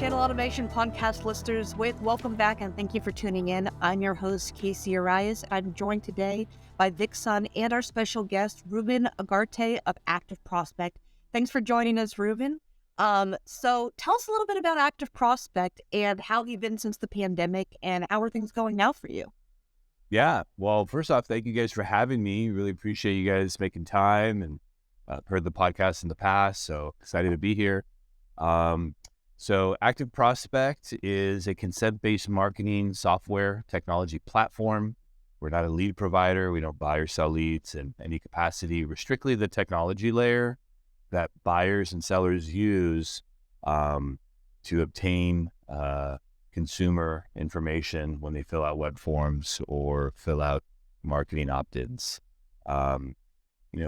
Channel Automation podcast listeners welcome back and thank you for tuning in. I'm your host, Casey Arias. I'm joined today by Vic's son and our special guest, Ruben Ugarte of Active Prospect. Thanks for joining us, Ruben. So tell us a little bit about Active Prospect and how you've been since the pandemic and how are things going now for you? Yeah. Well, first off, thank you guys for having me. Really appreciate you guys making time, and heard the podcast in the past, so excited to be here. So Active Prospect is a consent-based marketing software technology platform. We're not a lead provider. We don't buy or sell leads in any capacity. We're strictly the technology layer that buyers and sellers use to obtain consumer information when they fill out web forms or fill out marketing opt-ins.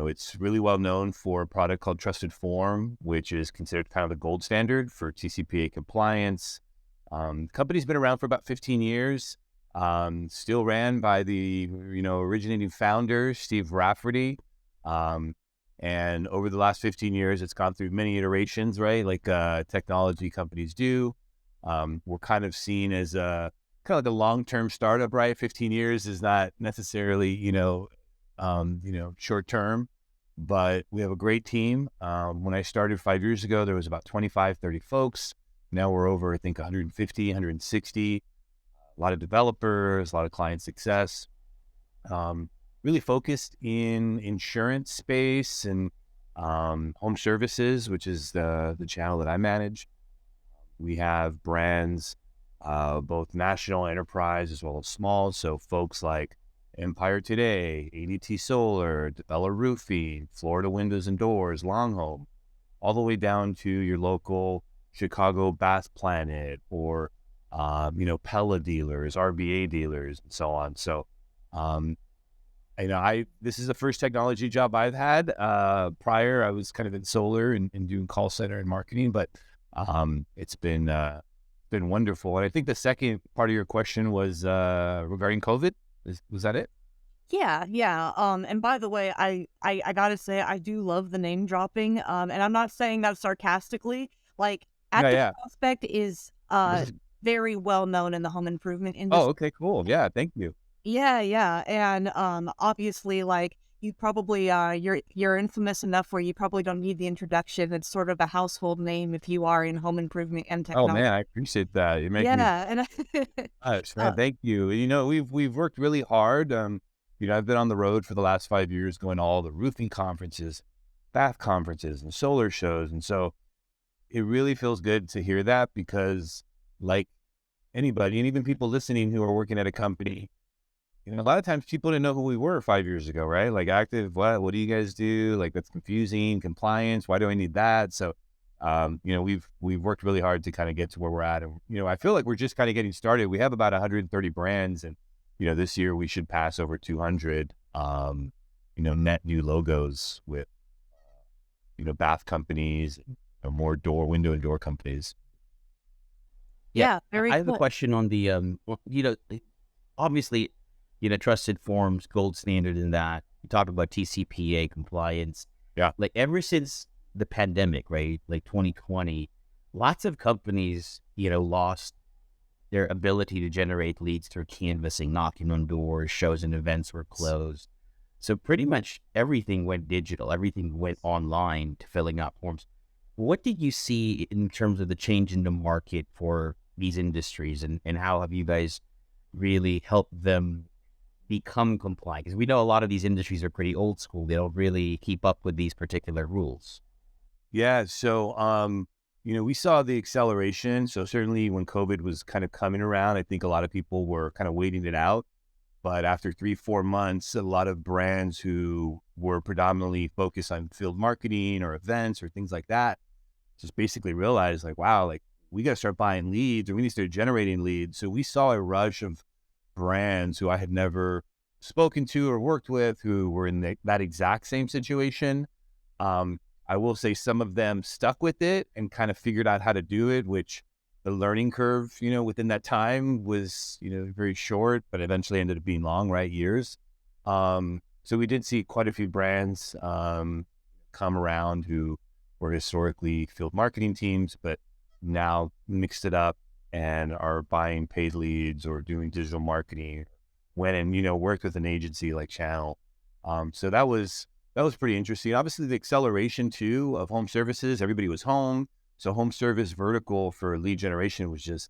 It's really well known for a product called Trusted Form, which is considered kind of the gold standard for TCPA compliance. Company's been around for about 15 years, still ran by the, originating founder, Steve Rafferty. And over the last 15 years, it's gone through many iterations, right? Like technology companies do. We're kind of seen as kind of like a long-term startup, right? 15 years is not necessarily, short term, but we have a great team. When I started 5 years ago, there was about 25, 30 folks. Now we're over, I think, 150, 160, a lot of developers, a lot of client success, really focused in insurance space and home services, which is the channel that I manage. We have brands, both national enterprise as well as small. So folks like Empire Today, ADT Solar, DeBella Roofing, Florida Windows and Doors, Longhome, all the way down to your local Chicago Bath Planet or, Pella dealers, RBA dealers, and so on. So, this is the first technology job I've had. Prior, I was kind of in solar and doing call center and marketing, but it's been wonderful. And I think the second part of your question was regarding COVID. Was that it? Yeah. And by the way, I gotta say, I do love the name dropping. And I'm not saying that sarcastically. Like, Active Yeah. Prospect is very well known in the home improvement Oh, industry. okay, cool. Yeah, thank you. Yeah. And obviously, like, you probably you're infamous enough where you probably don't need the introduction. It's sort of a household name if you are in home improvement and Oh technology. man, I appreciate that. You make me Yeah, and man. Thank you. We've worked really hard. I've been on the road for the last 5 years, going to all the roofing conferences, bath conferences, and solar shows, and so it really feels good to hear that because, like anybody, and even people listening who are working at a company, a lot of times people didn't know who we were 5 years ago, right? Like Active, what do you guys do? Like, that's confusing. Compliance, why do I need that? So, we've worked really hard to kind of get to where we're at. And, I feel like we're just kind of getting started. We have about 130 brands, and, this year we should pass over 200, net new logos with, bath companies, more window and door companies. Yeah, very I have a cool. question on the, obviously, Trusted Forms, gold standard in that. You talk about TCPA compliance. Yeah. Like ever since the pandemic, right? Like 2020, lots of companies, lost their ability to generate leads through canvassing, knocking on doors, shows and events were closed. So pretty much everything went digital. Everything went online to filling out forms. What did you see in terms of the change in the market for these industries, and how have you guys really helped them become compliant? Because we know a lot of these industries are pretty old school. They don't really keep up with these particular rules. Yeah. So, we saw the acceleration. So certainly when COVID was kind of coming around, I think a lot of people were kind of waiting it out. But after 3-4 months, a lot of brands who were predominantly focused on field marketing or events or things like that just basically realized, like, wow, like we got to start buying leads, or we need to start generating leads. So we saw a rush of brands who I had never spoken to or worked with who were in that exact same situation. I will say some of them stuck with it and kind of figured out how to do it, which the learning curve, within that time was, very short, but eventually ended up being long, right? Years. So we did see quite a few brands come around who were historically field marketing teams, but now mixed it up and are buying paid leads or doing digital marketing, went and, worked with an agency like Channel. So that was pretty interesting. Obviously the acceleration too of home services, everybody was home. So home service vertical for lead generation was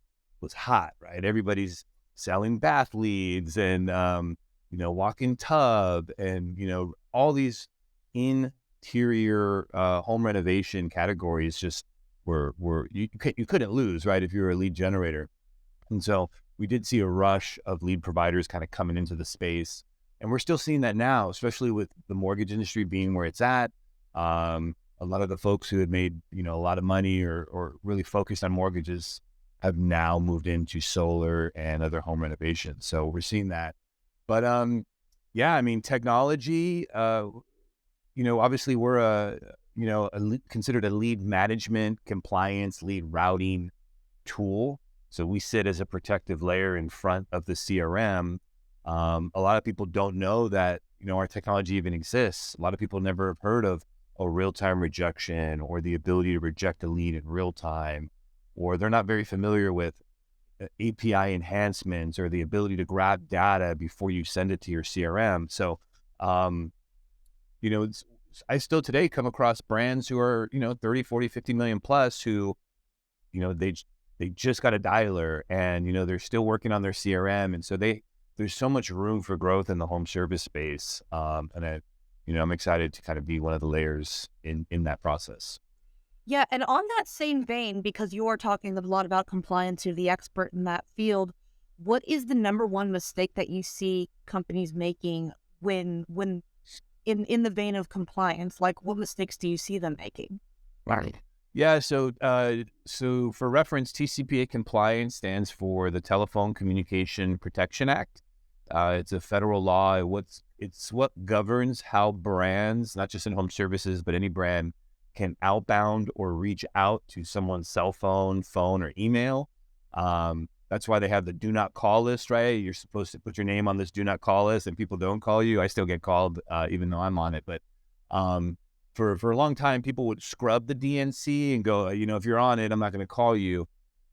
hot, right? Everybody's selling bath leads and, walk-in tub and, all these interior home renovation categories just were you couldn't lose, right, if you were a lead generator. And so we did see a rush of lead providers kind of coming into the space. And we're still seeing that now, especially with the mortgage industry being where it's at. A lot of the folks who had made, a lot of money or really focused on mortgages have now moved into solar and other home renovations. So we're seeing that. But yeah, I mean, technology, obviously we're considered a lead management, compliance, lead routing tool. So we sit as a protective layer in front of the CRM. A lot of people don't know that, our technology even exists. A lot of people never have heard of a real-time rejection or the ability to reject a lead in real time, or they're not very familiar with API enhancements or the ability to grab data before you send it to your CRM. So, I still today come across brands who are, 30, 40, 50 million plus who, they just got a dialer and, they're still working on their CRM. And so there's so much room for growth in the home service space. And I'm excited to kind of be one of the layers in that process. Yeah, and on that same vein, because you are talking a lot about compliance, you're the expert in that field, what is the number one mistake that you see companies making when in the vein of compliance? Like, what mistakes do you see them making? Right. Yeah. So for reference, TCPA compliance stands for the Telephone Communication Protection Act. It's a federal law. It's what governs how brands, not just in home services, but any brand, can outbound or reach out to someone's cell phone, or email. That's why they have the do not call list, right? You're supposed to put your name on this do not call list and people don't call you. I still get called, even though I'm on it. But for a long time, people would scrub the DNC and go, if you're on it, I'm not going to call you.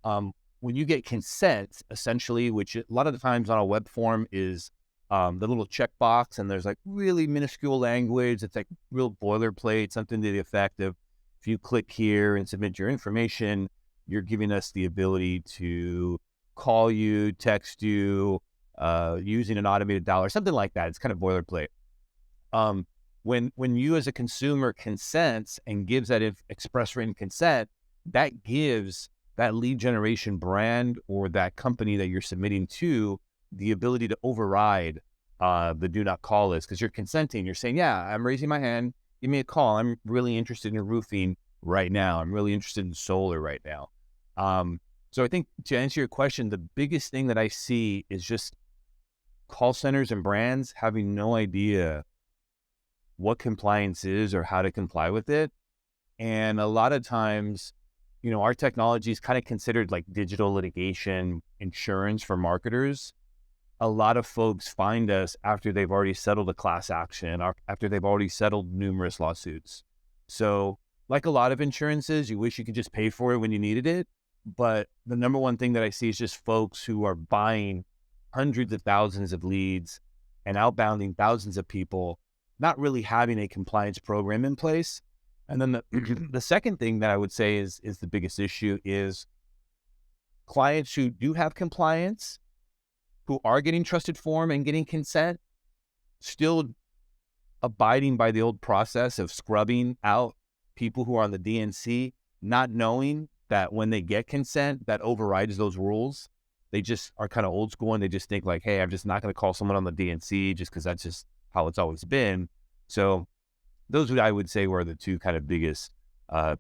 When you get consent, essentially, which a lot of the times on a web form is the little checkbox, and there's like really minuscule language. It's like real boilerplate, something to the effect of, if you click here and submit your information, you're giving us the ability to call you, text you, using an automated dialer, something like that. It's kind of boilerplate. When you as a consumer consents and gives that express written consent, that gives that lead generation brand or that company that you're submitting to the ability to override the do not call list, because you're consenting. You're saying, yeah, I'm raising my hand. Give me a call. I'm really interested in roofing right now. I'm really interested in solar right now. So I think to answer your question, the biggest thing that I see is just call centers and brands having no idea what compliance is or how to comply with it. And a lot of times, our technology is kind of considered like digital litigation insurance for marketers. A lot of folks find us after they've already settled a class action, or after they've already settled numerous lawsuits. So like a lot of insurances, you wish you could just pay for it when you needed it. But the number one thing that I see is just folks who are buying hundreds of thousands of leads and outbounding thousands of people, not really having a compliance program in place. And then the second thing that I would say is the biggest issue is clients who do have compliance, who are getting trusted form and getting consent, still abiding by the old process of scrubbing out people who are on the DNC, not knowing that when they get consent, that overrides those rules. They just are kind of old school and they just think like, hey, I'm just not going to call someone on the DNC just because that's just how it's always been. So those I would say were the two kind of biggest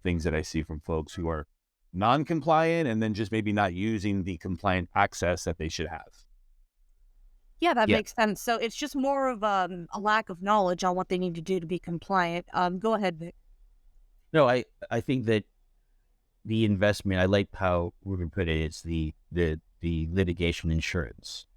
things that I see from folks who are non-compliant and then just maybe not using the compliant access that they should have. Yeah, that Yeah. makes sense. So it's just more of a lack of knowledge on what they need to do to be compliant. Go ahead, Vic. No, I think that the investment, I like how Ruben put it, it's the litigation insurance,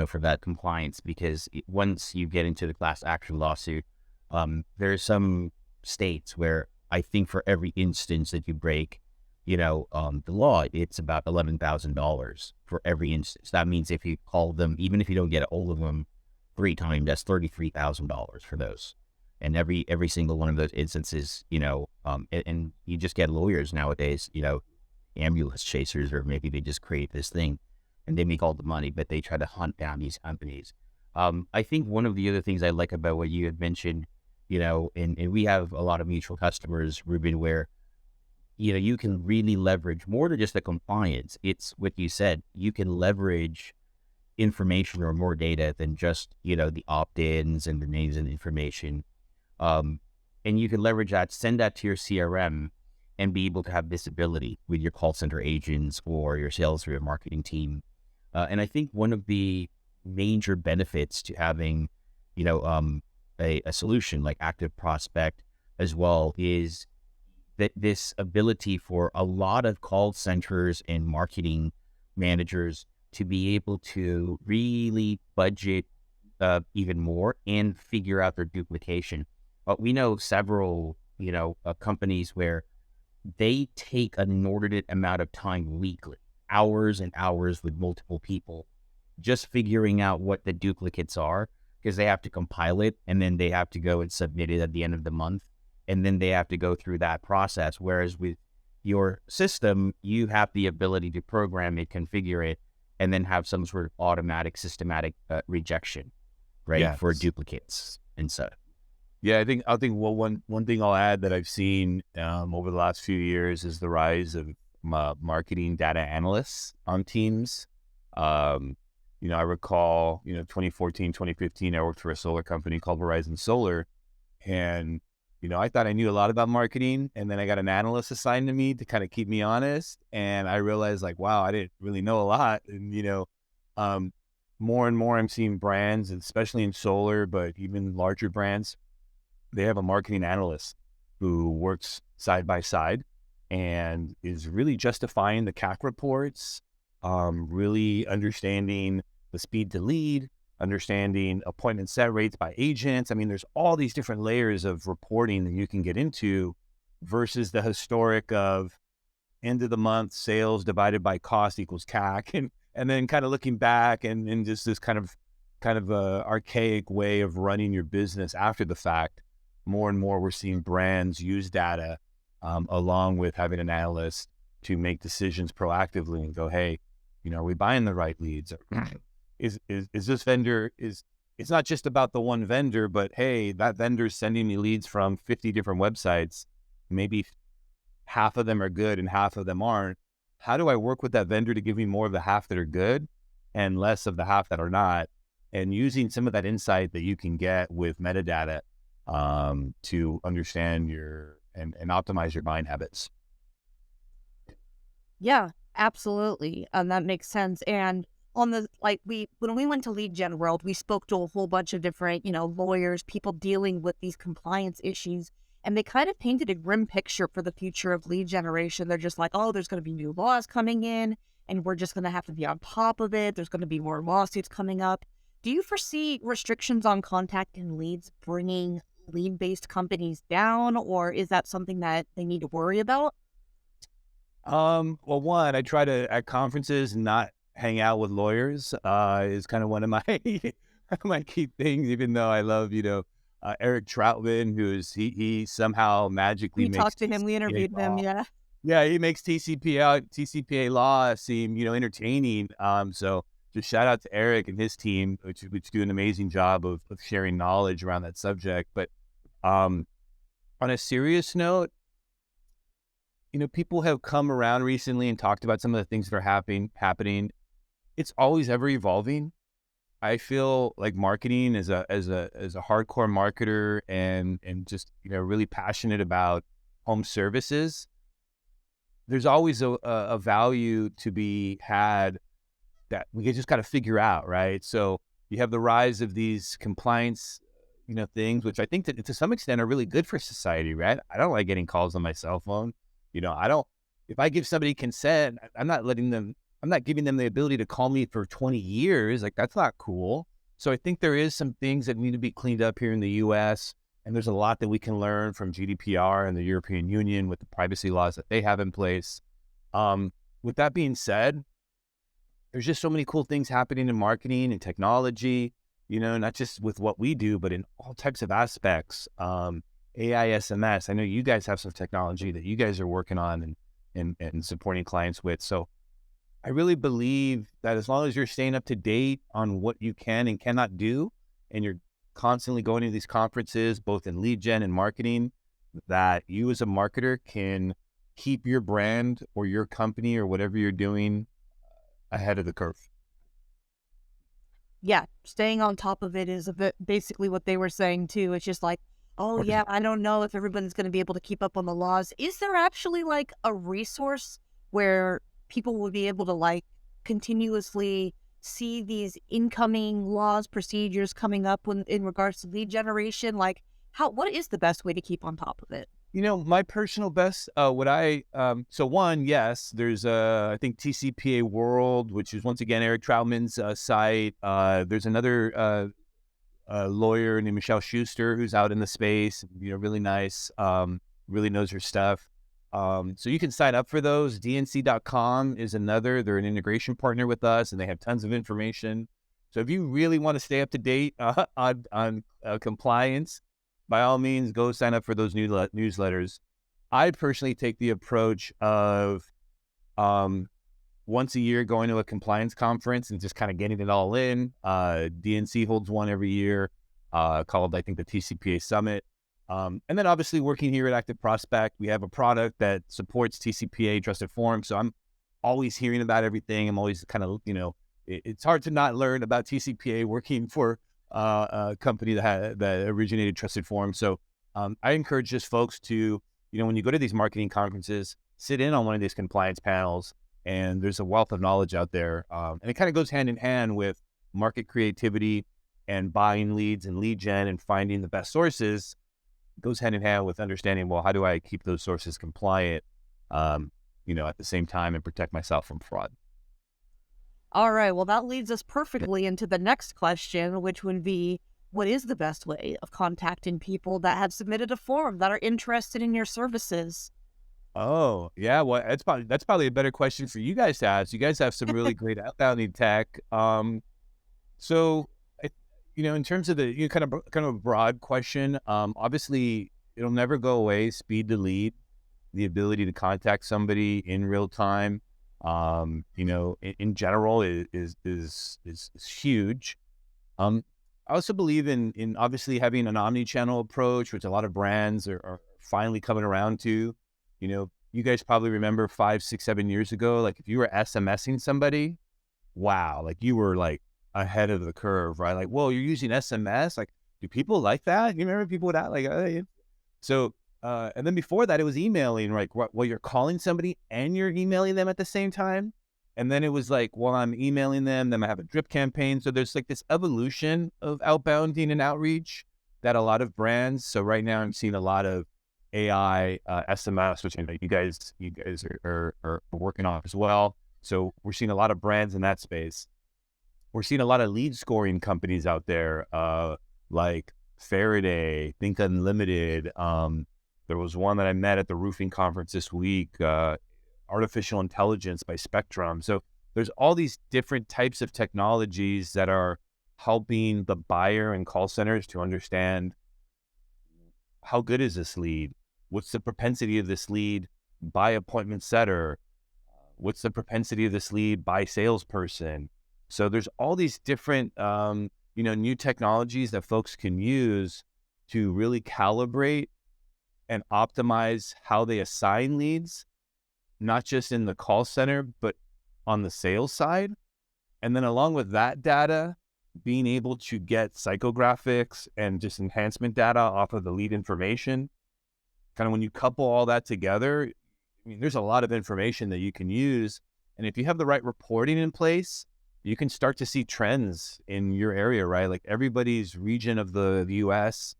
for that compliance, because once you get into the class action lawsuit, there are some states where I think for every instance that you break the law, it's about $11,000 for every instance. That means if you call them, even if you don't get a hold of them 3 times, that's $33,000 for those. And every single one of those instances, and you just get lawyers nowadays, ambulance chasers, or maybe they just create this thing and they make all the money, but they try to hunt down these companies. I think one of the other things I like about what you had mentioned, and we have a lot of mutual customers, Ruben, where, you can really leverage more than just the compliance. It's what you said, you can leverage information or more data than just, the opt-ins and the names and information. And you can leverage that, send that to your CRM, and be able to have visibility with your call center agents or your sales or your marketing team. And I think one of the major benefits to having, a solution like Active Prospect as well is that this ability for a lot of call centers and marketing managers to be able to really budget even more and figure out their duplication. We know several, companies where they take an inordinate amount of time weekly, hours and hours with multiple people, just figuring out what the duplicates are, because they have to compile it and then they have to go and submit it at the end of the month. And then they have to go through that process. Whereas with your system, you have the ability to program it, configure it, and then have some sort of automatic, systematic rejection, right, for Yes. duplicates and so. Yeah, I think one thing I'll add that I've seen over the last few years is the rise of marketing data analysts on teams. I recall, 2014, 2015, I worked for a solar company called Horizon Solar, and I thought I knew a lot about marketing, and then I got an analyst assigned to me to kind of keep me honest, and I realized like, wow, I didn't really know a lot, and more and more I'm seeing brands, especially in solar, but even larger brands, they have a marketing analyst who works side by side and is really justifying the CAC reports, really understanding the speed to lead, understanding appointment set rates by agents. I mean, there's all these different layers of reporting that you can get into versus the historic of end of the month sales divided by cost equals CAC, and then kind of looking back and just this kind of archaic way of running your business after the fact. More and more, we're seeing brands use data along with having an analyst to make decisions proactively and go, hey, are we buying the right leads? Is this vendor, it's not just about the one vendor, but hey, that vendor's sending me leads from 50 different websites. Maybe half of them are good and half of them aren't. How do I work with that vendor to give me more of the half that are good and less of the half that are not? And using some of that insight that you can get with metadata to understand and optimize your buying habits. Yeah, absolutely. That makes sense. And on the when we went to Lead Gen World, we spoke to a whole bunch of different, lawyers, people dealing with these compliance issues, and they kind of painted a grim picture for the future of lead generation. They're just like, oh, there's going to be new laws coming in, and we're just going to have to be on top of it. There's going to be more lawsuits coming up. Do you foresee restrictions on contacting leads bringing lead-based companies down, or is that something that they need to worry about? Well, one, I try to at conferences not hang out with lawyers. Is kind of one of my my key things. Even though I love, Eric Troutman, he somehow magically We makes talked to him, we TCPA interviewed him, law. yeah. Yeah, he makes TCPA law seem entertaining. So just shout out to Eric and his team, which do an amazing job of sharing knowledge around that subject. But on a serious note, people have come around recently and talked about some of the things that are happening. It's always ever evolving. I feel like marketing as a hardcore marketer and just really passionate about home services. There's always a value to be had that we just got to figure out, right? So you have the rise of these compliance, things, which I think that to some extent are really good for society, right? I don't like getting calls on my cell phone. If I give somebody consent, I'm not giving them the ability to call me for 20 years. Like, that's not cool. So I think there is some things that need to be cleaned up here in the US, and there's a lot that we can learn from GDPR and the European Union with the privacy laws that they have in place. With that being said, there's just so many cool things happening in marketing and technology, not just with what we do, but in all types of aspects. AI SMS, I know you guys have some technology that you guys are working on and supporting clients with. So I really believe that as long as you're staying up to date on what you can and cannot do, and you're constantly going to these conferences, both in lead gen and marketing, that you as a marketer can keep your brand or your company or whatever you're doing ahead of the curve. Yeah, staying on top of it is a bit basically what they were saying too. It's just like, oh Or- yeah, I don't know if everyone's going to be able to keep up on the laws. Is there actually like a resource where people will be able to like continuously see these incoming laws, procedures coming up when in regards to lead generation? Like, what is the best way to keep on top of it? My personal best, so one, yes, there's, I think TCPA World, which is once again Eric Troutman's site. There's another lawyer named Michelle Schuster who's out in the space, really nice, really knows her stuff. So you can sign up for those. DNC.com is another. They're an integration partner with us, and they have tons of information. So if you really want to stay up to date on compliance, by all means, go sign up for those newsletters. I personally take the approach of once a year going to a compliance conference and just kind of getting it all in. DNC holds one every year called, I think, the TCPA Summit. And then obviously working here at Active Prospect, we have a product that supports TCPA Trusted Forum. So I'm always hearing about everything. I'm always kind of, it's hard to not learn about TCPA working for a company that originated Trusted Forum. So I encourage just folks to, when you go to these marketing conferences, sit in on one of these compliance panels, and there's a wealth of knowledge out there. And it kind of goes hand in hand with market creativity and buying leads and lead gen and finding the best sources. It goes hand in hand with understanding, well, how do I keep those sources compliant, at the same time and protect myself from fraud? All right. Well, that leads us perfectly into the next question, which would be, what is the best way of contacting people that have submitted a form that are interested in your services? Oh, yeah. Well, that's probably a better question for you guys to ask. You guys have some really great outbounding tech. So, I- in terms of the kind of a broad question, obviously it'll never go away. Speed to lead, the ability to contact somebody in real time, in general is huge. I also believe in obviously having an omni-channel approach, which a lot of brands are finally coming around to. You guys probably remember 5, 6, 7 years ago, like if you were SMSing somebody, wow, like you were like ahead of the curve, right? Like, whoa, you're using SMS? Like, do people like that? You remember people with that? Like, yeah. So, and then before that, it was emailing, right? Well, you're calling somebody and you're emailing them at the same time. And then it was like, well, I'm emailing them, then I have a drip campaign. So there's like this evolution of outbounding and outreach that a lot of brands. So right now I'm seeing a lot of AI, SMS, which I know you guys are working on as well. So we're seeing a lot of brands in that space. We're seeing a lot of lead scoring companies out there, like Faraday, Think Unlimited. There was one that I met at the roofing conference this week, artificial intelligence by Spectrum. So there's all these different types of technologies that are helping the buyer and call centers to understand, how good is this lead? What's the propensity of this lead by appointment setter? What's the propensity of this lead by salesperson? So there's all these different, new technologies that folks can use to really calibrate and optimize how they assign leads, not just in the call center, but on the sales side. And then along with that data, being able to get psychographics and just enhancement data off of the lead information. Kind of when you couple all that together, I mean, there's a lot of information that you can use. And if you have the right reporting in place, you can start to see trends in your area, right? Like everybody's region of the US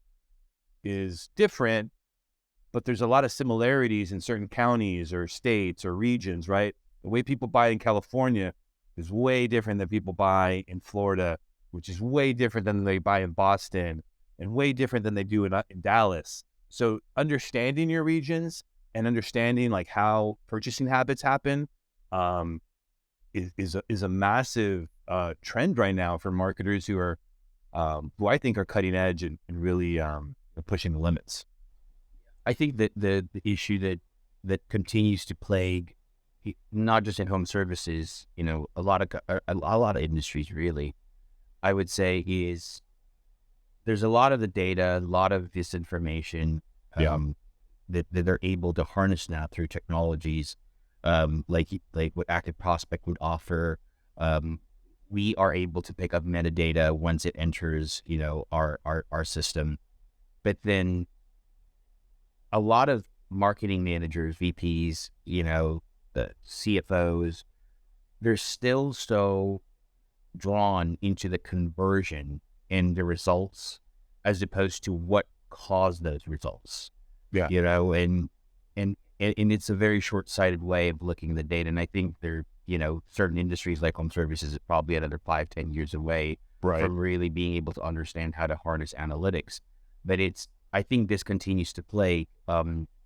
is different, but there's a lot of similarities in certain counties or states or regions, right? The way people buy in California is way different than people buy in Florida, which is way different than they buy in Boston and way different than they do in Dallas. So understanding your regions and understanding like how purchasing habits happen um, is a massive trend right now for marketers who I think are cutting edge and really pushing the limits. I think that the issue that continues to plague not just in home services, a lot of industries really, I would say is there's a lot of the data, a lot of this information Yeah. that they're able to harness now through technologies, like what Active Prospect would offer. Um, we are able to pick up metadata once it enters, our system. But then a lot of marketing managers, VPs, the CFOs, they're still so drawn into the conversion and the results as opposed to what caused those results. Yeah. And it's a very short-sighted way of looking at the data. And I think certain industries like home services is probably another 5-10 years away Right. from really being able to understand how to harness analytics. But I think this continues to play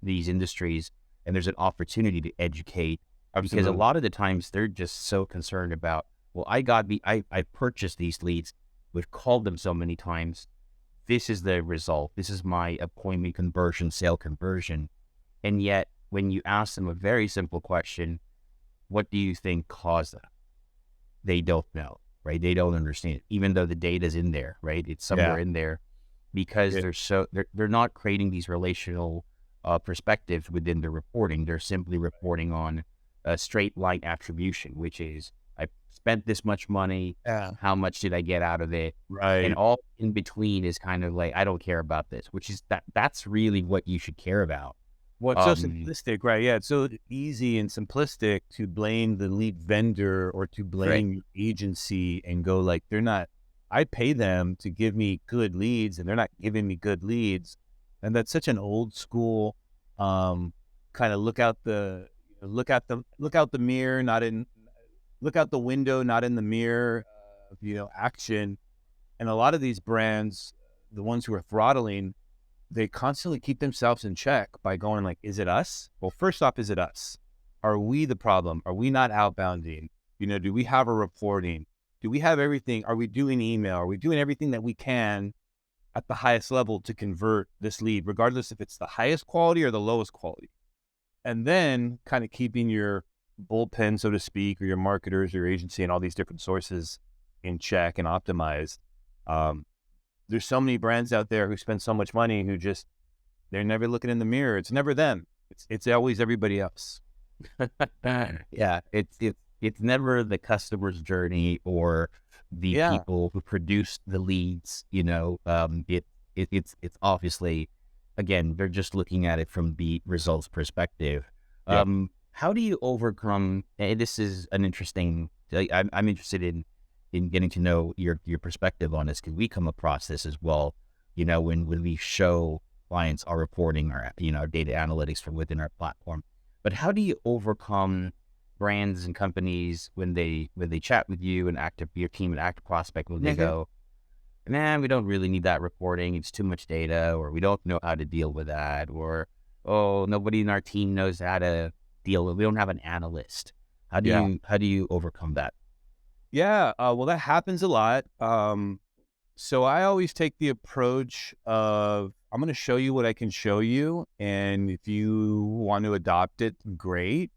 these industries, and there's an opportunity to educate because a Absolutely. lot of the times they're just so concerned about, well, I purchased these leads. We've called them so many times. This is the result. This is my appointment conversion, sale conversion. And yet, when you ask them a very simple question, what do you think caused that? They don't know, right? They don't understand, even though the data's in there, right? It's somewhere in there because Yeah. they're not creating these relational perspectives within the reporting. They're simply reporting on a straight line attribution, which is I spent this much money. Yeah. How much did I get out of it? And Right. all in between is kind of like, I don't care about this, which is that's really what you should care about. Well, it's so Um, simplistic, right? Yeah, it's so easy and simplistic to blame the lead vendor or to right. blame your agency and go like, they're not, I pay them to give me good leads and they're not giving me good leads. And that's such an old school kind of look out the mirror, not in, look out the window, not in the mirror, action. And a lot of these brands, the ones who are throttling, they constantly keep themselves in check by going like, is it us? Well, first off, is it us? Are we the problem? Are we not outbounding? Do we have a reporting? Do we have everything? Are we doing email? Are we doing everything that we can at the highest level to convert this lead, regardless if it's the highest quality or the lowest quality? And then kind of keeping your bullpen, so to speak, or your marketers, your agency, and all these different sources in check and optimized. Um, there's so many brands out there who spend so much money who just, they're never looking in the mirror. It's never them. It's always everybody else. yeah, it's never the customer's journey or the Yeah. people who produce the leads. It's obviously, again, they're just looking at it from the results perspective. Yep. How do you overcome? And this is an interesting. I'm interested in getting to know your perspective on this because we come across this as well. When we show clients our reporting, our data analytics from within our platform. But how do you overcome brands and companies when they chat with you and your team and Active Prospect when they go, man, we don't really need that reporting. It's too much data, or we don't know how to deal with that, or oh, nobody in our team knows how to deal with. We don't have an analyst. How do you overcome that? Yeah. Well, that happens a lot. So I always take the approach of, I'm going to show you what I can show you. And if you want to adopt it, great.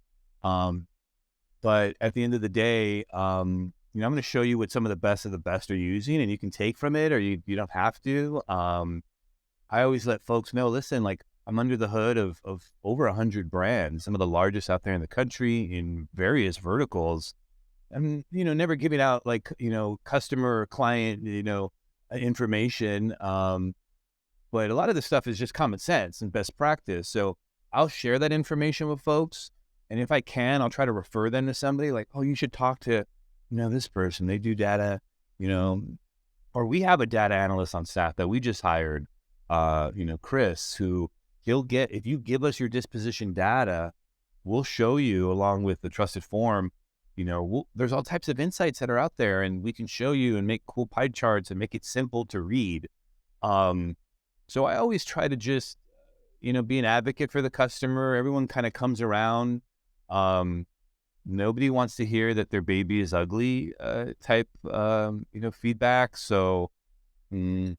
But at the end of the day, I'm going to show you what some of the best are using, and you can take from it, or you don't have to. I always let folks know, listen, like I'm under the hood of over 100 brands, some of the largest out there in the country in various verticals. And, never giving out like, customer or client, information. But a lot of this stuff is just common sense and best practice. So I'll share that information with folks. And if I can, I'll try to refer them to somebody like, oh, you should talk to, this person. They do data, or we have a data analyst on staff that we just hired, Chris, who if you give us your disposition data, we'll show you along with the trusted form, there's all types of insights that are out there, and we can show you and make cool pie charts and make it simple to read. So I always try to just, be an advocate for the customer. Everyone kind of comes around. Nobody wants to hear that their baby is ugly, type, feedback. So, I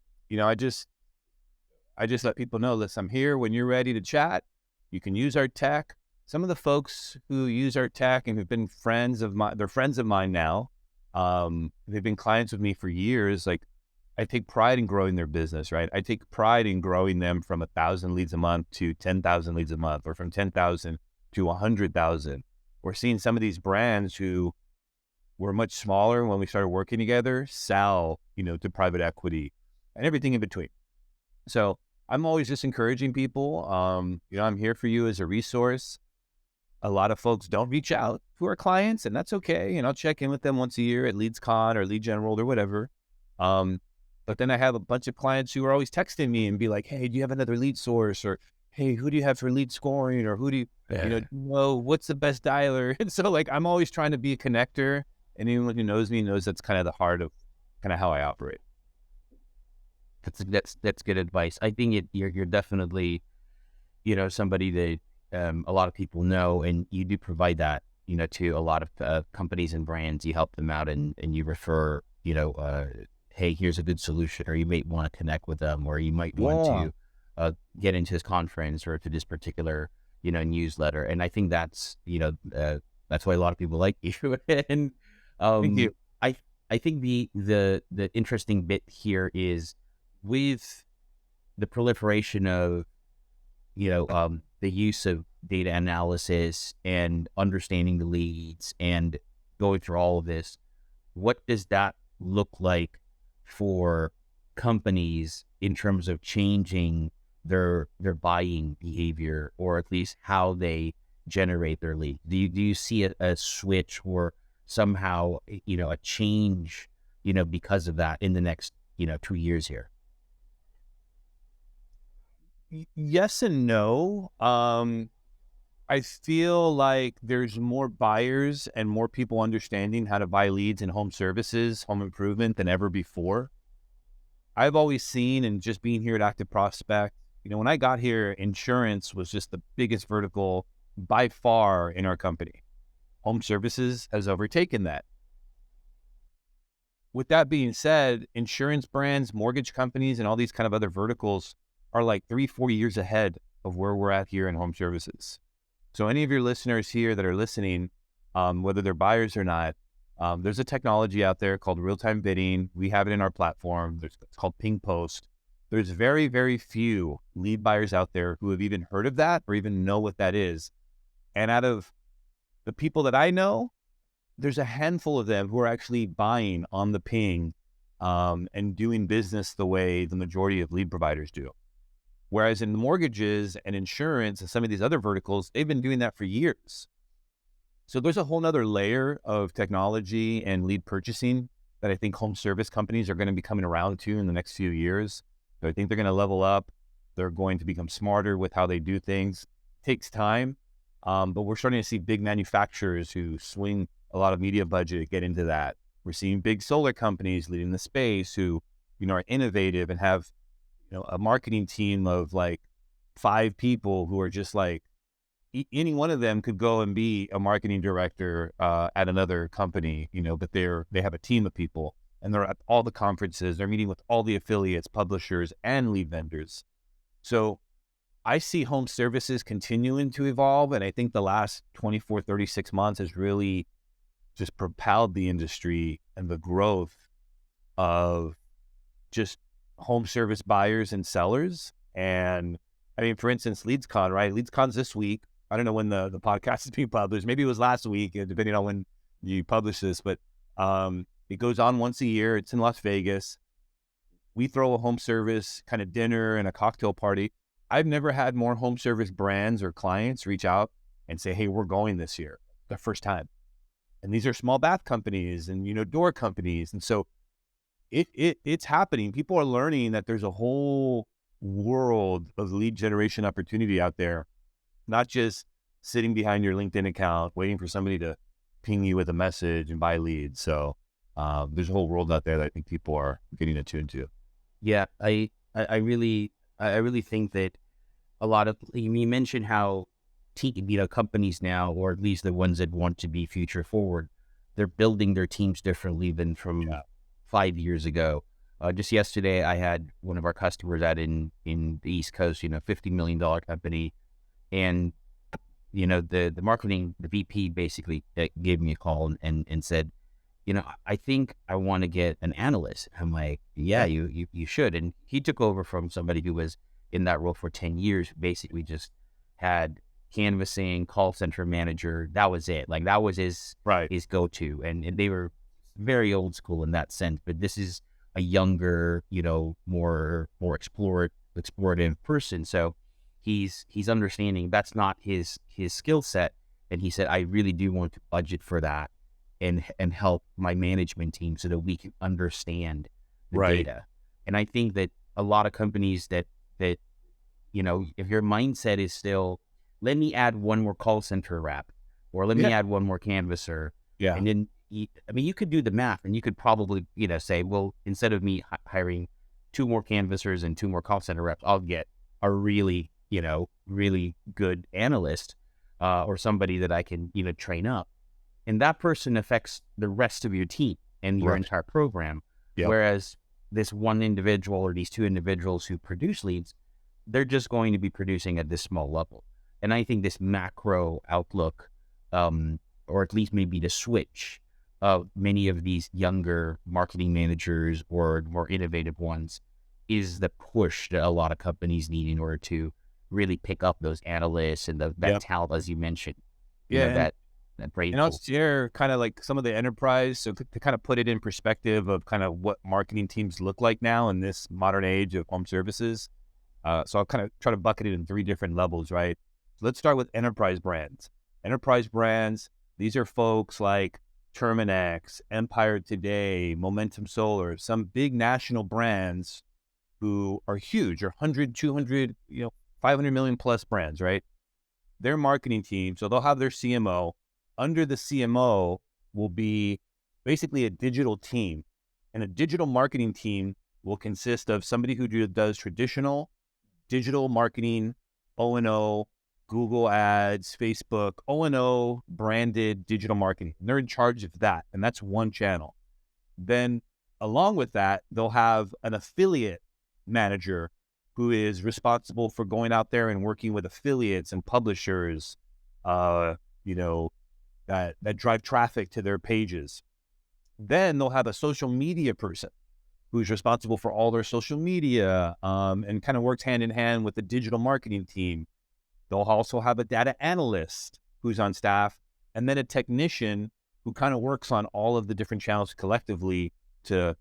just let people know, listen, I'm here when you're ready to chat. You can use our tech. Some of the folks who use our tech and have been they're friends of mine now. They've been clients with me for years. Like, I take pride in growing their business, right? I take pride in growing them from 1,000 leads a month to 10,000 leads a month, or from 10,000 to 100,000. We're seeing some of these brands who were much smaller when we started working together sell, to private equity and everything in between. So I'm always just encouraging people. I'm here for you as a resource. A lot of folks don't reach out to our clients, and that's okay. And I'll check in with them once a year at LeadsCon or Lead General or whatever. But then I have a bunch of clients who are always texting me and be like, hey, do you have another lead source? Or, hey, who do you have for lead scoring? Or who do you know, what's the best dialer? And so, like, I'm always trying to be a connector. And anyone who knows me knows that's kind of the heart of kind of how I operate. That's good advice. I think you're definitely, somebody that a lot of people know, and you do provide that, to a lot of companies and brands. You help them out, and you refer, hey, here's a good solution, or you might want to connect with them, or you might want to get into this conference or to this particular, newsletter. And I think that's why a lot of people like you. And Thank you. I think the interesting bit here is, with the proliferation of, the use of data analysis and understanding the leads and going through all of this, what does that look like for companies in terms of changing their buying behavior, or at least how they generate their lead? Do you see a switch, or somehow, a change, because of that in the next, 2 years here? Yes and no. I feel like there's more buyers and more people understanding how to buy leads in home services, home improvement than ever before. I've always seen, and just being here at Active Prospect, when I got here, insurance was just the biggest vertical by far in our company. Home services has overtaken that. With that being said, insurance brands, mortgage companies, and all these kind of other verticals are like 3-4 years ahead of where we're at here in home services. So any of your listeners here that are listening, whether they're buyers or not, there's a technology out there called real-time bidding. We have it in our platform. It's called Ping Post. There's very, very few lead buyers out there who have even heard of that or even know what that is. And out of the people that I know, there's a handful of them who are actually buying on the ping, and doing business the way the majority of lead providers do. Whereas in the mortgages and insurance and some of these other verticals, they've been doing that for years. So there's a whole nother layer of technology and lead purchasing that I think home service companies are going to be coming around to in the next few years. So I think they're going to level up. They're going to become smarter with how they do things. It takes time, but we're starting to see big manufacturers who swing a lot of media budget get into that. We're seeing big solar companies leading the space who, are innovative and have, a marketing team of like 5 people who are just like, any one of them could go and be a marketing director at another company, but they have a team of people, and they're at all the conferences. They're meeting with all the affiliates, publishers, and lead vendors. So I see home services continuing to evolve. And I think the last 24, 36 months has really just propelled the industry and the growth of just home service buyers and sellers. And I mean, for instance, LeadsCon, right? LeadsCon's this week. I don't know when the podcast is being published. Maybe it was last week, depending on when you publish this, but it goes on once a year. It's in Las Vegas. We throw a home service kind of dinner and a cocktail party. I've never had more home service brands or clients reach out and say, hey, we're going this year, the first time. And these are small bath companies and, door companies. And so it's happening. People are learning that there's a whole world of lead generation opportunity out there, not just sitting behind your LinkedIn account, waiting for somebody to ping you with a message and buy leads. So there's a whole world out there that I think people are getting attuned to. Yeah, I really think that a lot of, you mentioned how companies now, or at least the ones that want to be future forward, they're building their teams differently than from 5 years ago. Just yesterday, I had one of our customers out in the East Coast, $50 million company. And, the marketing, the VP basically gave me a call and said, I think I want to get an analyst. I'm like, yeah, you should. And he took over from somebody who was in that role for 10 years, basically just had canvassing, call center manager. That was it. Like that was his go-to. And they were very old school in that sense. But this is a younger, more explorative person. So he's understanding that's not his skill set. And he said, I really do want to budget for that and help my management team so that we can understand the data. And I think that a lot of companies that if your mindset is still, let me add one more call center rep, or let me add one more canvasser. Yeah. And then, you could do the math and you could probably, say, well, instead of me hiring 2 more canvassers and 2 more call center reps, I'll get a really, really good analyst, or somebody that I can, train up. And that person affects the rest of your team and your entire program. Yep. Whereas this one individual or these 2 individuals who produce leads, they're just going to be producing at this small level. And I think this macro outlook, or at least maybe the switch of many of these younger marketing managers or more innovative ones, is the push that a lot of companies need in order to really pick up those analysts and that talent, as you mentioned. That brain and I'll share kind of like some of the enterprise, so to kind of put it in perspective of kind of what marketing teams look like now in this modern age of home services. So I'll kind of try to bucket it in 3 different levels, right? So let's start with enterprise brands. Enterprise brands, these are folks like Terminex, Empire Today, Momentum Solar, some big national brands who are huge, or 100, 200, 500 million plus brands, right? Their marketing team, so they'll have their CMO. Under the CMO will be basically a digital team. And a digital marketing team will consist of somebody who does traditional digital marketing, O&O, Google Ads, Facebook, O&O branded digital marketing. And they're in charge of that. And that's one channel. Then along with that, they'll have an affiliate manager who is responsible for going out there and working with affiliates and publishers, that drive traffic to their pages. Then they'll have a social media person who's responsible for all their social media, and kind of works hand in hand with the digital marketing team. They'll also have a data analyst who's on staff, and then a technician who kind of works on all of the different channels collectively to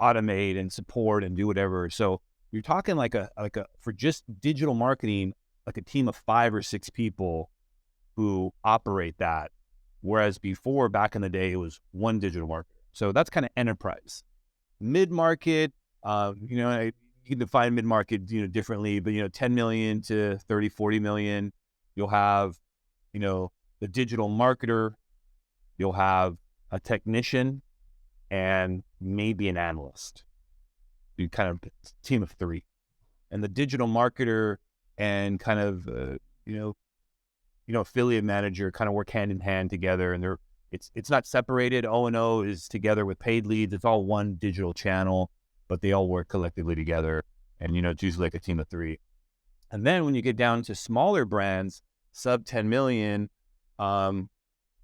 automate and support and do whatever. So you're talking like a for just digital marketing, like a team of 5 or 6 people who operate that. Whereas before, back in the day, it was one digital marketer. So that's kind of enterprise. Mid-market, you can define mid-market, differently, but, 10 million to 30, 40 million, you'll have, the digital marketer, you'll have a technician, and maybe an analyst. You kind of team of 3. And the digital marketer and kind of, affiliate manager kind of work hand in hand together, and it's not separated. O&O is together with paid leads. It's all one digital channel, but they all work collectively together. And, it's usually like a team of 3. And then when you get down to smaller brands, sub 10 million,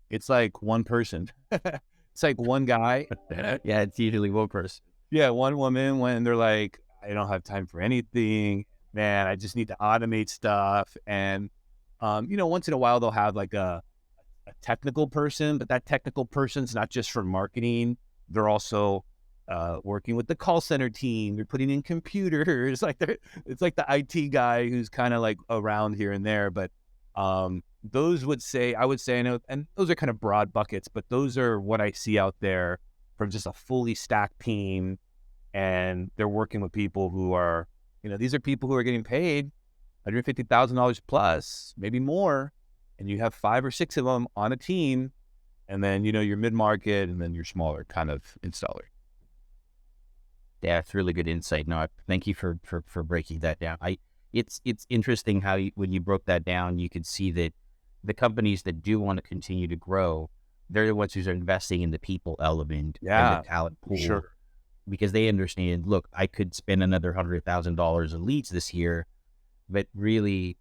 it's like one person. It's like one guy. Yeah, it's usually one person. Yeah, one woman, when they're like, I don't have time for anything, man, I just need to automate stuff. And once in a while they'll have like a technical person, but that technical person's not just for marketing. They're also working with the call center team. They're putting in computers. It's like the IT guy who's kind of like around here and there. But I would say, I know, and those are kind of broad buckets, but those are what I see out there from just a fully stacked team. And they're working with people who are, these are people who are getting paid $150,000 plus, maybe more, and you have 5 or 6 of them on a team, and then your mid-market, and then your smaller kind of installer. Yeah, it's really good insight. No, thank you for breaking that down. it's interesting how when you broke that down, you could see that the companies that do want to continue to grow, they're the ones who are investing in the people element and the Yeah, talent for pool sure. because they understand, look, I could spend another $100,000 in leads this year, but really,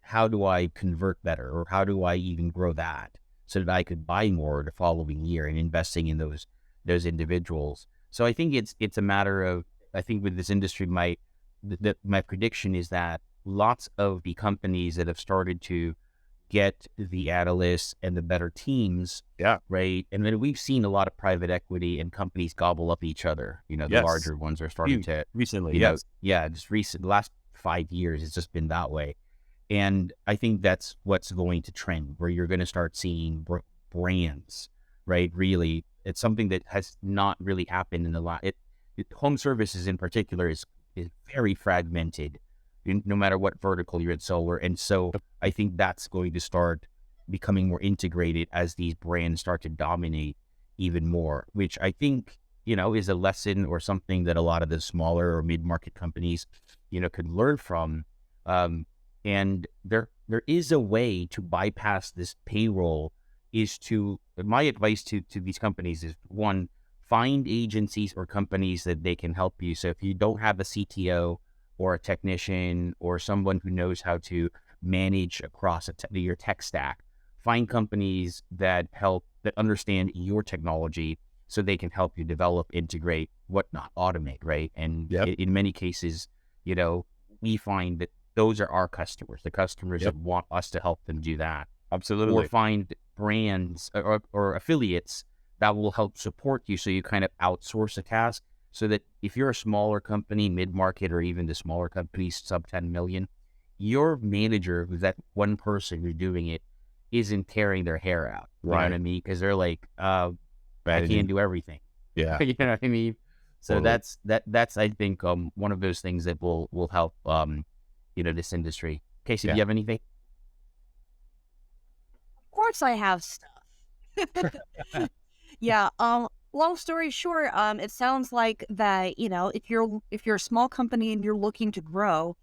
how do I convert better, or how do I even grow that so that I could buy more the following year, and investing in those individuals. So I think it's a matter of, I think with this industry, my prediction is that lots of the companies that have started to get the analysts and the better teams, Yeah. right? And then we've seen a lot of private equity and companies gobble up each other. The Yes. larger ones are starting to, Recently, yes. yeah, the last 5 years, it's just been that way. And I think that's what's going to trend, where you're going to start seeing brands, right? Really, it's something that has not really happened in the last. Home services in particular is very fragmented, no matter what vertical you're in solar. And so I think that's going to start becoming more integrated as these brands start to dominate even more, which I think, is a lesson or something that a lot of the smaller or mid-market companies, could learn from. And there is a way to bypass this payroll. My advice to these companies is, one, find agencies or companies that they can help you. So if you don't have a CTO or a technician or someone who knows how to manage across your tech stack, find companies that understand your technology so they can help you develop, integrate, whatnot, automate, right? And Yep. in many cases, we find that those are our customers, the customers Yep. that want us to help them do that. Or Absolutely. find brands or affiliates that will help support you, so you kind of outsource a task, so that if you're a smaller company, mid-market, or even the smaller companies, sub 10 million, your manager, who's that one person who's doing it, isn't tearing their hair out. You know what I Right. mean? Because they're like, I Managing. can't do everything. Yeah. You know what I mean? So Totally. that's I think one of those things that will help this industry. Casey, do Yeah. you have anything? Of course, I have stuff. Yeah. Long story short, it sounds like that, if you're a small company and you're looking to grow,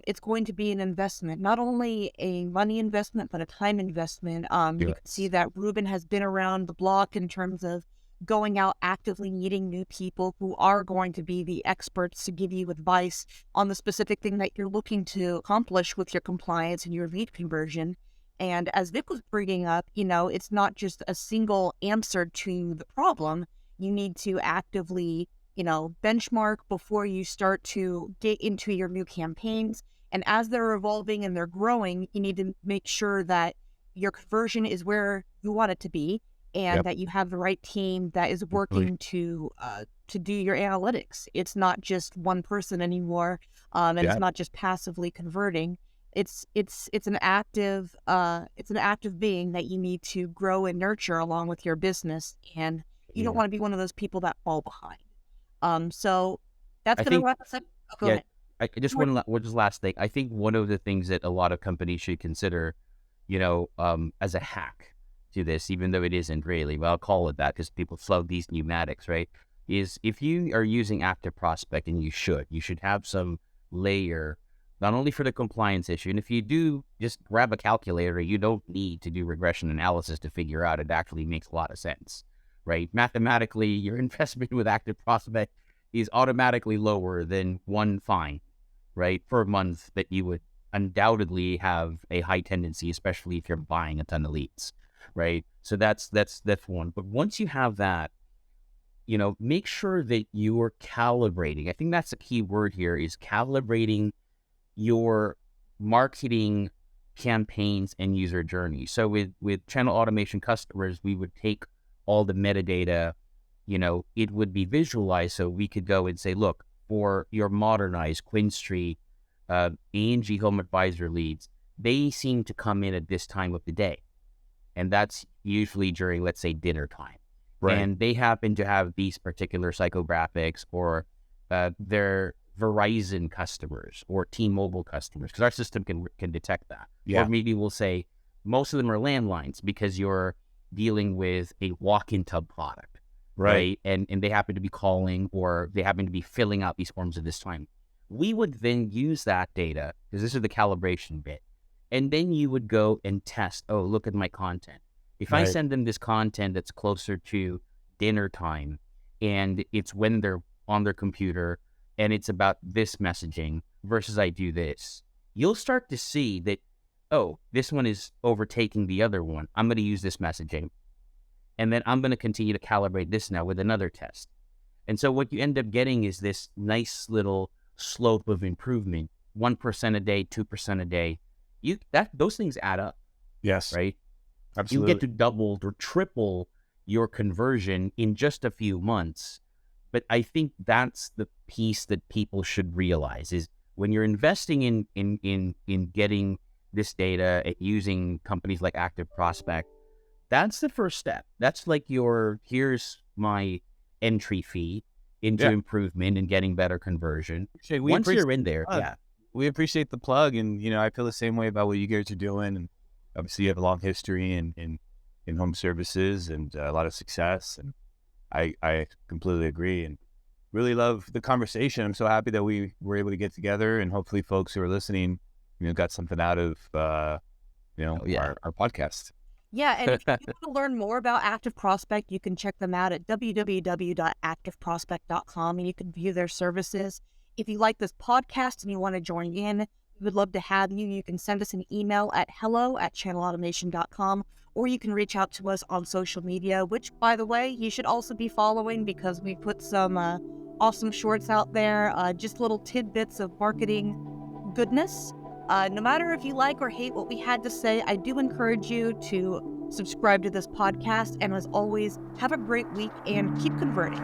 it's going to be an investment, not only a money investment, but a time investment. You can see Yes. that Ruben has been around the block in terms of going out actively meeting new people who are going to be the experts to give you advice on the specific thing that you're looking to accomplish with your compliance and your lead conversion. And as Vic was bringing up, it's not just a single answer to the problem. You need to actively, benchmark before you start to get into your new campaigns. And as they're evolving and they're growing, you need to make sure that your conversion is where you want it to be, and Yep. that you have the right team that is working to do your analytics. It's not just one person anymore, and it's Yeah. not just passively converting. It's an active being that you need to grow and nurture along with your business, and you don't Yeah. want to be one of those people that fall behind. So that's I gonna think, wrap us up. Oh, go yeah, ahead. just just last thing. I think one of the things that a lot of companies should consider, as a hack to this, even though it isn't really, but I'll call it that because people flood these pneumatics, right? Is if you are using Active Prospect, and you should have some layer, not only for the compliance issue, and if you do, just grab a calculator. You don't need to do regression analysis to figure out it actually makes a lot of sense, right? Mathematically, your investment with Active Prospect is automatically lower than one fine, right, per month that you would undoubtedly have a high tendency, especially if you're buying a ton of leads, right? So that's one. But once you have that, make sure that you are calibrating. I think that's the key word here, is calibrating your marketing campaigns and user journey. So with channel automation customers, we would take all the metadata, it would be visualized, so we could go and say, look, for your modernized Quinn Street, Angie Home Advisor leads, they seem to come in at this time of the day. And that's usually during, let's say, dinner time. Right. And they happen to have these particular psychographics, or their Verizon customers or T-Mobile customers, because our system can detect that. Yeah. Or maybe we'll say most of them are landlines because you're dealing with a walk-in tub product, Right. right? And they happen to be calling, or they happen to be filling out these forms at this time. We would then use that data, because this is the calibration bit, and then you would go and test, oh, look at my content. If I Right. send them this content that's closer to dinner time, and it's when they're on their computer, and it's about this messaging versus I do this, you'll start to see that, oh, this one is overtaking the other one. I'm going to use this messaging. And then I'm going to continue to calibrate this now with another test. And so what you end up getting is this nice little slope of improvement, 1% a day, 2% a day. Those things add up, Yes. right? Absolutely. You get to double or triple your conversion in just a few months. But I think that's the piece that people should realize is when you're investing in getting this data and using companies like Active Prospect, that's the first step. That's like here's my entry fee into Yeah. improvement and getting better conversion. We Once appreciate you're in there, the plug. yeah. We appreciate the plug, and I feel the same way about what you guys are doing. And obviously, you have a long history in home services and a lot of success. And I completely agree, and really love the conversation. I'm so happy that we were able to get together, and hopefully, folks who are listening, got something out of our podcast. Yeah, and if you want to learn more about Active Prospect, you can check them out at www.activeprospect.com, and you can view their services. If you like this podcast and you want to join in, we would love to have you. You can send us an email at hello@channelautomation.com, or you can reach out to us on social media, which, by the way, you should also be following because we put some awesome shorts out there, just little tidbits of marketing goodness. No matter if you like or hate what we had to say, I do encourage you to subscribe to this podcast. And as always, have a great week and keep converting.